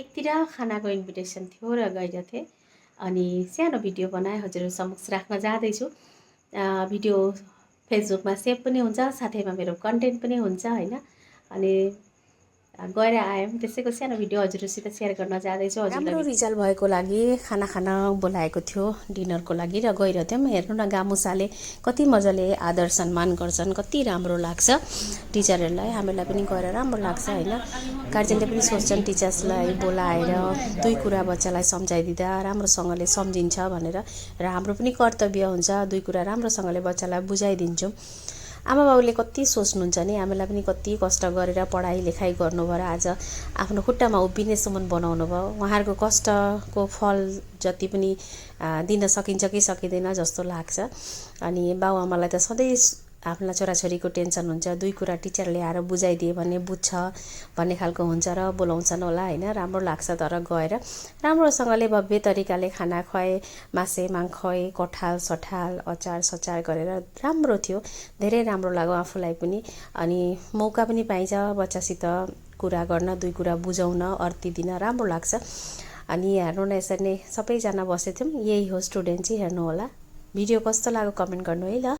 एकतिर खानाको इन्भिटेसन थियो र गइरहेको थिएँ अनि सानो भिडियो बनाएँ हजुरहरू समक्ष राख्न जाँदैछु। भिडियो फेसबुकमा सेभ पनि हुन्छ, साथैमा मेरो कन्टेन्ट पनि हुन्छ हैन। अनि गएर आयौँ, त्यसैको सानो भिडियो हजुरहरूसित सेयर गर्न जाँदैछु। राम्रो रिजल्ट भएको लागि खाना खान बोलाएको थियो डिनरको लागि र गइरहेको थियौँ। हेर्नु न गामुसाले कति मजाले आदर सम्मान गर्छन्, कति राम्रो लाग्छ टिचरहरूलाई। हामीलाई पनि गएर राम्रो लाग्छ हैन। गार्जियनले पनि सोच्छन् टिचर्सलाई बोलाएर दुई कुरा बच्चालाई सम्झाइदिँदा राम्रोसँगले सम्झिन्छ भनेर, र हाम्रो पनि कर्तव्य हुन्छ दुई कुरा राम्रोसँगले बच्चालाई बुझाइदिन्छौँ। आमा बाउले कति सोच्नुहुन्छ नि, हामीलाई पनि कति कष्ट गरेर पढाइ लेखाइ गर्नुभयो र आज आफ्नो खुट्टामा उभिनेसम्म बनाउनु भयो। उहाँहरूको कष्टको फल जति पनि दिन सकिन्छ कि सकिँदैन जस्तो लाग्छ। अनि बाउआमालाई त सधैँ आफ्ना छोराछोरीको टेन्सन हुन्छ, दुई कुरा टिचरले आएर बुझाइदिए भने बुझ्छ भन्ने खालको हुन्छ र बोलाउँछन् होला हैन। राम्रो लाग्छ तर गएर राम्रोसँगले भव्य तरिकाले खाना खुवाए, मासे माङ्खै कठाल सठाल अचार सचार गरेर राम्रो थियो। धेरै राम्रो लाग्यो आफूलाई पनि। अनि मौका पनि पाइन्छ बच्चासित कुरा गर्न, दुई कुरा बुझाउन, अर्ती दिन राम्रो लाग्छ। अनि हेर्नु न यसरी नै सबैजना बसेथ्यौँ। यही हो स्टुडेन्ट चाहिँ, हेर्नु होला। भिडियो कस्तो लाग्यो कमेन्ट गर्नु है ल।